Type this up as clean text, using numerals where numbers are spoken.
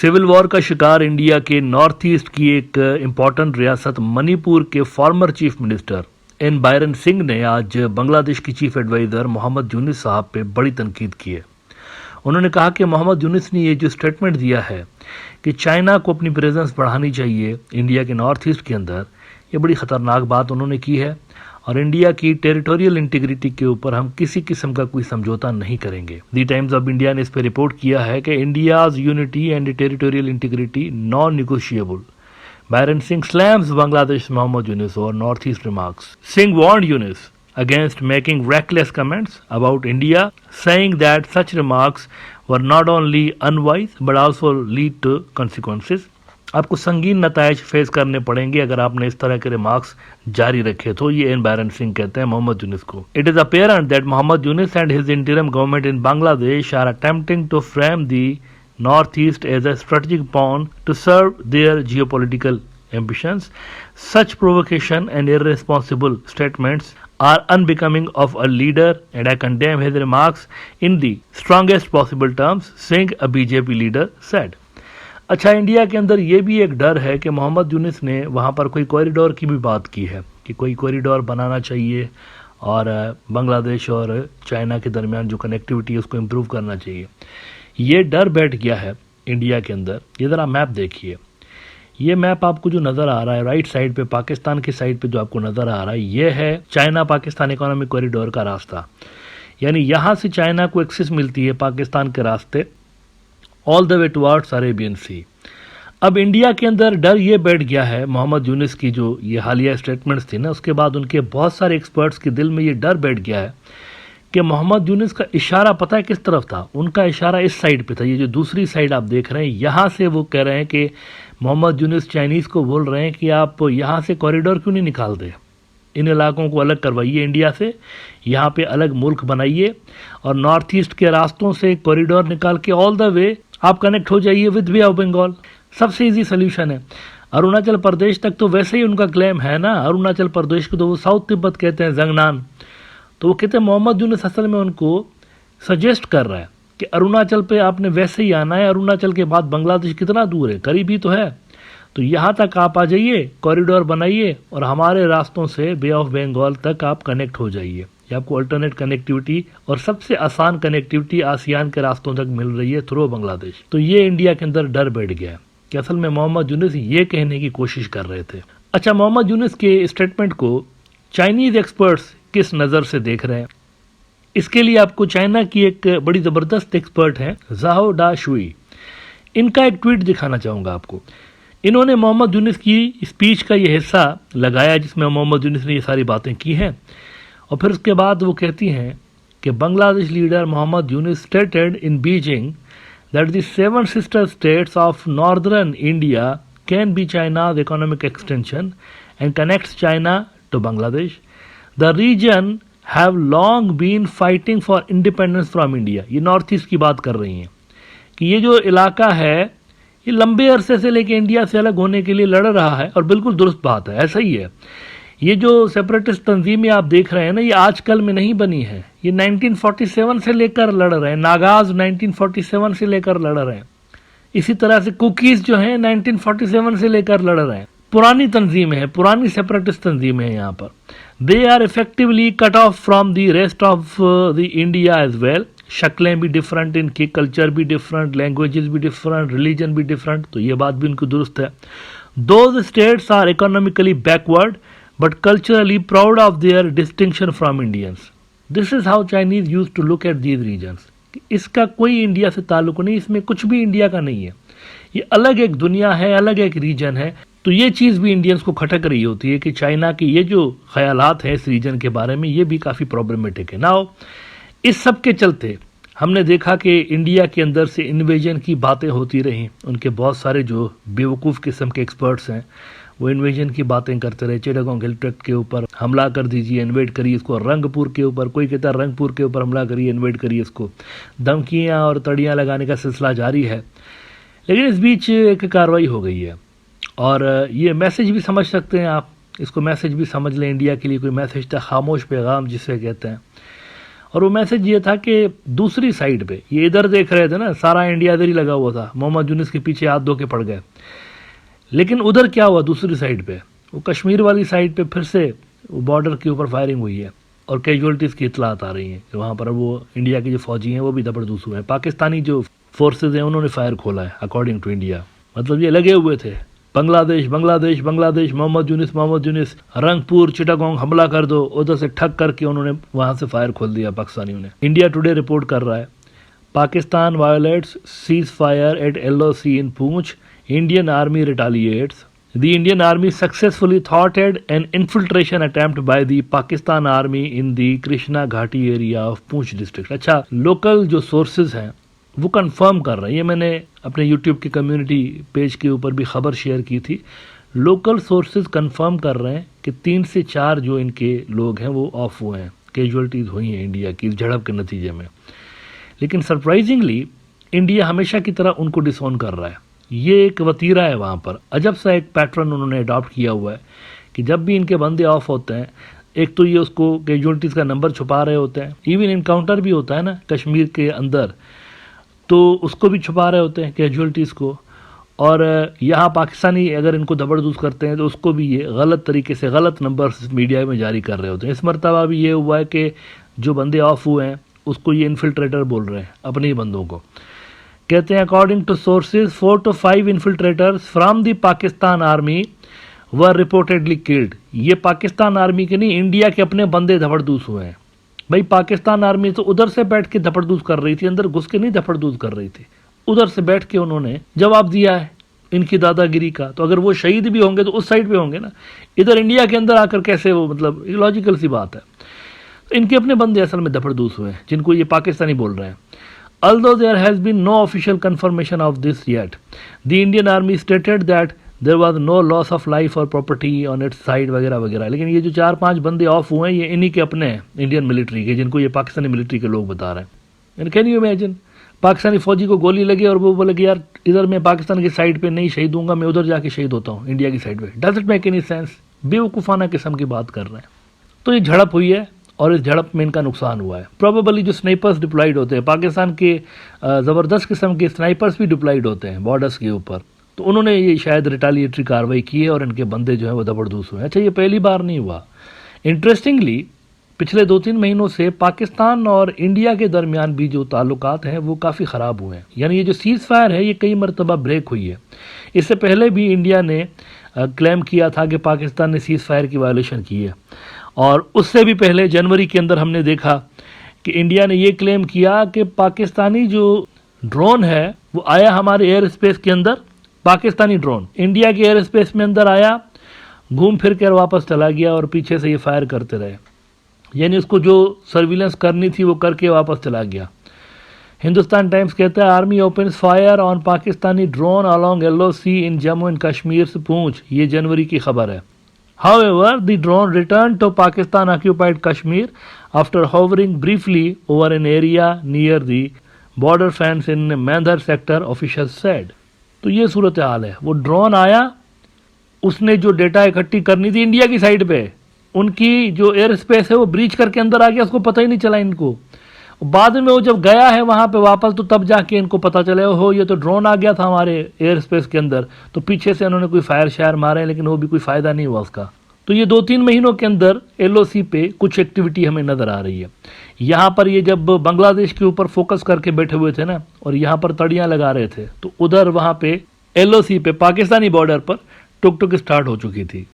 Civil war का शिकार India के नॉर्थ ईस्ट की एक इम्पॉर्टेंट रियासत मणिपुर के former chief minister N Biren Singh ने आज बांग्लादेश की चीफ एडवाइजर मोहम्मद यूनिस साहब पे बड़ी तनकीद की है। उन्होंने कहा कि मोहम्मद यूनिस ने ये जो स्टेटमेंट दिया है कि चाइना को अपनी प्रेजेंस बढ़ानी चाहिए इंडिया के नॉर्थ ईस्ट के अंदर, ये बड़ी ख़तरनाक बात उन्होंने की है और इंडिया की टेरिटोरियल इंटीग्रिटी के ऊपर हम किसी किस्म का कोई समझौता नहीं करेंगे। दी टाइम्स ऑफ इंडिया ने इस पर रिपोर्ट किया है कि India's unity and territorial integrity non negotiable. Byron Singh slams Bangladesh Mohammad Yunus over Northeast remarks. Singh warned Yunus against making reckless comments about India, saying that such remarks were not only unwise but also lead to consequences. आपको संगीन नतायज face करने पड़ेंगे अगर आपने इस तरह के remarks जारी रखे तो, ये एन बायरन सिंह कहते हैं मोहम्मद यूनिस को। It is apparent that Mohammad Yunus and his interim government in Bangladesh are attempting to frame the Northeast as a strategic pawn to serve their geopolitical ambitions. Such provocation and irresponsible statements are unbecoming of a leader and I condemn his remarks in the strongest possible terms, Singh, a BJP leader, said. अच्छा, India के अंदर ये भी एक डर है कि मोहम्मद यूनिस ने वहाँ पर कोई कॉरिडोर की भी बात की है कि कोई कॉरिडोर बनाना चाहिए और बांग्लादेश और चाइना के दरमियान जो कनेक्टिविटी है उसको इम्प्रूव करना चाहिए। ये डर बैठ गया है इंडिया के अंदर। ये ज़रा मैप देखिए, ये मैप आपको जो नज़र आ रहा है राइट साइड पे, पाकिस्तान की साइड पे जो आपको नज़र आ रहा है, ये है चाइना पाकिस्तान इकोनॉमिक कॉरिडोर का रास्ता। यानी यहाँ से चाइना को एक्सेस मिलती है पाकिस्तान के रास्ते all the way towards Arabian sea. अब इंडिया के अंदर डर ये बैठ गया है, मोहम्मद यूनिस की जो ये हालिया स्टेटमेंट्स थी ना, उसके बाद उनके बहुत सारे एक्सपर्ट्स के दिल में ये डर बैठ गया है कि मोहम्मद यूनिस का इशारा पता है किस तरफ था? उनका इशारा इस साइड पे था, ये जो दूसरी साइड आप देख रहे हैं, यहाँ से वो कह रहे हैं कि मोहम्मद यूनिस चाइनीज़ को बोल रहे हैं कि आप यहाँ से कॉरिडोर क्यों नहीं निकाल दे, इन इलाकों को अलग करवाइए इंडिया से, यहाँ पे अलग मुल्क बनाइए और नॉर्थ ईस्ट के रास्तों से कॉरिडोर निकाल के ऑल द वे आप कनेक्ट हो जाइए विद बे ऑफ बंगाल। सबसे ईजी सोल्यूशन है। अरुणाचल प्रदेश तक तो वैसे ही उनका क्लेम है ना, अरुणाचल प्रदेश को तो वो साउथ तिब्बत कहते हैं, जंगनान। तो वो कहते हैं मोहम्मद यूनिस असल में उनको सजेस्ट कर रहा है कि अरुणाचल पे आपने वैसे ही आना है, अरुणाचल के बाद बांग्लादेश कितना दूर है, करीब ही तो है, तो यहाँ तक आप आ जाइए, कॉरिडोर बनाइए और हमारे रास्तों से बे ऑफ बंगाल तक आप कनेक्ट हो जाइए। ये आपको अल्टरनेट कनेक्टिविटी और सबसे आसान कनेक्टिविटी आसियान के रास्तों तक मिल रही है थ्रू बांग्लादेश। तो ये इंडिया के अंदर डर बैठ गया है कि असल में मोहम्मद यूनिस ये कहने की कोशिश कर रहे थे। अच्छा, मोहम्मद यूनिस के स्टेटमेंट को चाइनीज एक्सपर्ट्स किस नज़र से देख रहे हैं, इसके लिए आपको चाइना की एक बड़ी ज़बरदस्त एक्सपर्ट हैं ज़ाओ डा शुई, इनका एक ट्वीट दिखाना चाहूँगा आपको। इन्होंने मोहम्मद यूनिस की स्पीच का ये हिस्सा लगाया जिसमें मोहम्मद यूनिस ने ये सारी बातें की हैं और फिर उसके बाद वो कहती हैं कि Bangladesh leader Mohammad Yunus stated in Beijing that the 7 sister states of northern India can be China's economic extension and connects China to Bangladesh. The region have long been fighting for independence from India. ये north east की बात कर रही हैं कि ये जो इलाका है ये लंबे अरसे से लेके इंडिया से अलग होने के लिए लड़ रहा है और बिल्कुल दुरुस्त बात है, ऐसा ही है। ये जो सेपरेटिस्ट तंजीमें आप देख रहे हैं ना, ये आजकल में नहीं बनी है, ये 1947 से लेकर लड़ रहे हैं, नागाज 1947 से लेकर लड़ रहे हैं, इसी तरह से कुकीज़ जो हैं 1947 से लेकर लड़ रहे हैं। पुरानी तंजीमें हैं, पुरानी सेपरेटिस्ट तंजीमें हैं यहाँ पर। They are effectively cut off from the rest of the India as well. शक्लें भी डिफरेंट, इनकी कल्चर भी डिफरेंट, लैंग्वेजेस भी डिफरेंट, रिलीजन भी डिफरेंट, तो ये बात भी उनकी दुरुस्त है। Those states are economically backward but culturally proud of their distinction from Indians. This is how Chinese use to look at these regions. इसका कोई इंडिया से ताल्लुक नहीं, इसमें कुछ भी इंडिया का नहीं है, ये अलग एक दुनिया है, अलग एक रीजन है। तो ये चीज़ भी इंडियंस को खटक रही होती है कि चाइना के ये जो ख्यालात हैं इस रीजन के बारे में, ये भी काफ़ी प्रॉब्लमेटिक है। नाउ इस सब के चलते हमने देखा कि इंडिया के अंदर से इन्वेजन की बातें होती रहीं, उनके बहुत सारे जो बेवकूफ़ किस्म के एक्सपर्ट्स हैं वो इन्वेजन की बातें करते रहे। चिटागोंग हिल ट्रैक्ट के ऊपर हमला कर दीजिए, इन्वेड करिए इसको, रंगपुर के ऊपर, कोई कहता है रंगपुर के ऊपर हमला करिए, इन्वेड करिए इसको, धमकियाँ और तड़ियाँ लगाने का सिलसिला जारी है। लेकिन इस बीच एक कार्रवाई हो गई है और ये मैसेज भी समझ सकते हैं आप, इसको मैसेज भी समझ लें, इंडिया के लिए कोई मैसेज था, खामोश पैगाम जिसे कहते हैं। और वो मैसेज ये था कि दूसरी साइड पे, ये इधर देख रहे थे ना, सारा इंडिया इधर ही लगा हुआ था, मोहम्मद यूनिस के पीछे हाथ धो के पड़ गए, लेकिन उधर क्या हुआ दूसरी साइड पे, वो कश्मीर वाली साइड पे फिर से बॉर्डर के ऊपर फायरिंग हुई है और कैजुअलिटीज़ की इतलात आ रही हैं कि वहाँ पर वो इंडिया के जो फौजी हैं वो भी दबरदूस हुए हैं, पाकिस्तानी जो फोर्सेज हैं उन्होंने फायर खोला है अकॉर्डिंग टू इंडिया। मतलब ये लगे हुए थे, बांग्लादेश बांग्लादेश बांग्लादेश, मोहम्मद यूनिस, रंगपुर चिटागोंग हमला कर दो, उधर से ठग करके उन्होंने वहाँ से फायर खोल दिया पाकिस्तानियों ने। इंडिया टुडे रिपोर्ट कर रहा है, Pakistan violates ceasefire at LOC in Poonch, Indian Army retaliates. The Indian Army successfully thwarted an infiltration attempt by the Pakistan Army in the Krishna Ghati area of Poonch district. अच्छा, local जो sources हैं वो confirm कर रहे हैं, ये मैंने अपने YouTube के कम्युनिटी पेज के ऊपर भी खबर शेयर की थी। लोकल सोर्सेज कंफर्म कर रहे हैं कि 3 से 4 जो इनके लोग हैं वो ऑफ हुए हैं, कैजुअलिटीज़ हुई हैं इंडिया की झड़प के नतीजे में। लेकिन सरप्राइजिंगली इंडिया हमेशा की तरह उनको डिसऑन कर रहा है। ये एक वतीरा है वहाँ पर, अजब सा एक पैटर्न उन्होंने अडॉप्ट किया हुआ है कि जब भी इनके बंदे ऑफ होते हैं, एक तो ये उसको कैजुअलिटीज़ का नंबर छुपा रहे होते हैं, इवन इनकाउंटर भी होता है ना कश्मीर के अंदर, तो उसको भी छुपा रहे होते हैं कैजुअलिटीज़ को, और यहाँ पाकिस्तानी अगर इनको दबरदूस करते हैं तो उसको भी ये गलत तरीके से गलत नंबर मीडिया में जारी कर रहे होते हैं। इस मरतबा भी ये हुआ है कि जो बंदे ऑफ हुए हैं उसको ये इन्फिल्ट्रेटर बोल रहे हैं, अपने ही बंदों को। कहते हैं according to sources 4 to 5 infiltrators from the Pakistan army were reportedly killed. ये पाकिस्तान आर्मी के नहीं, इंडिया के अपने बंदे धपड़दूस हुए हैं। भाई पाकिस्तान आर्मी तो उधर से बैठ के धपड़दूस कर रही थी, अंदर घुस के नहीं धपड़दूस कर रही थी, उधर से बैठ के उन्होंने जवाब दिया है इनकी दादागिरी का। तो अगर वो शहीद भी होंगे तो उस साइड पे होंगे ना, इधर इंडिया के अंदर आकर कैसे वो, मतलब लॉजिकल सी बात है। तो इनके अपने बंदे असल में धपड़दूस हुए हैं जिनको ये पाकिस्तानी बोल रहे हैं। Although there has been no official confirmation of this yet, the Indian Army stated that there was no loss of life or property on its side वगैरह वगैरह। लेकिन ये जो 4-5 बंदे ऑफ हुए हैं ये इन्हीं के अपने हैं, इंडियन मिलिट्री के, जिनको ये पाकिस्तानी मिलिट्री के लोग बता रहे हैं। कैन यू इमेजिन, पाकिस्तानी फौजी को गोली लगी और वो बोले कि यार इधर मैं पाकिस्तान की साइड पे नहीं शहीद दूंगा, मैं उधर जाके शहीद होता हूँ इंडिया की साइड पे। Does it make any sense? बेवकूफ़ाना किस्म की बात कर रहे हैं। तो ये झड़प हुई है और इस झड़प में इनका नुकसान हुआ है। प्रोबेबली जो स्नाइपर्स डिप्लॉयड होते हैं, पाकिस्तान के ज़बरदस्त किस्म के स्नाइपर्स भी डिप्लॉयड होते हैं बॉर्डर्स के ऊपर, तो उन्होंने ये शायद रिटालिएटरी कार्रवाई की है और इनके बंदे जो हैं वो दबरदूस हुए हैं। अच्छा, ये पहली बार नहीं हुआ। इंटरेस्टिंगली पिछले 2-3 महीनों से पाकिस्तान और इंडिया के दरमियान भी जो ताल्लुकात हैं वो काफ़ी ख़राब हुए हैं। यानी ये जो सीज़ फायर है ये कई मरतबा ब्रेक हुई है। इससे पहले भी इंडिया ने क्लेम किया था कि पाकिस्तान ने सीज़ फायर की वायलेशन की है, और उससे भी पहले जनवरी के अंदर हमने देखा कि इंडिया ने ये क्लेम किया कि पाकिस्तानी जो ड्रोन है वो आया हमारे एयर स्पेस के अंदर, पाकिस्तानी ड्रोन इंडिया के एयर स्पेस में अंदर आया, घूम फिर कर वापस चला गया और पीछे से ये फायर करते रहे। यानी उसको जो सर्विलेंस करनी थी वो करके वापस चला गया। हिंदुस्तान टाइम्स कहता है army opens fire on Pakistani drone along LOC in Jammu and Kashmir से पूंछ। ये जनवरी की खबर है। However, the drone returned to Pakistan-occupied Kashmir after hovering briefly over an area near the border fence in Mandhar sector, officials said. तो ये सूरत हाल है। वो drone आया, उसने जो डेटा इकट्ठी करनी थी इंडिया की साइड पे, उनकी जो एयर स्पेस है वो ब्रीच करके अंदर आ गया, उसको पता ही नहीं चला इनको। बाद में वो जब गया है वहाँ पे वापस, तो तब जाके इनको पता चले हो ये तो ड्रोन आ गया था हमारे एयर स्पेस के अंदर, तो पीछे से उन्होंने कोई फायर शायर मारे, लेकिन वो भी कोई फ़ायदा नहीं हुआ उसका। तो ये 2-3 महीनों के अंदर LOC पे कुछ एक्टिविटी हमें नज़र आ रही है। यहाँ पर ये जब बांग्लादेश के ऊपर फोकस करके बैठे हुए थे ना, और यहाँ पर तड़ियाँ लगा रहे थे, तो उधर वहाँ पे LOC पे पाकिस्तानी बॉर्डर पर टुक टुक स्टार्ट हो चुकी थी।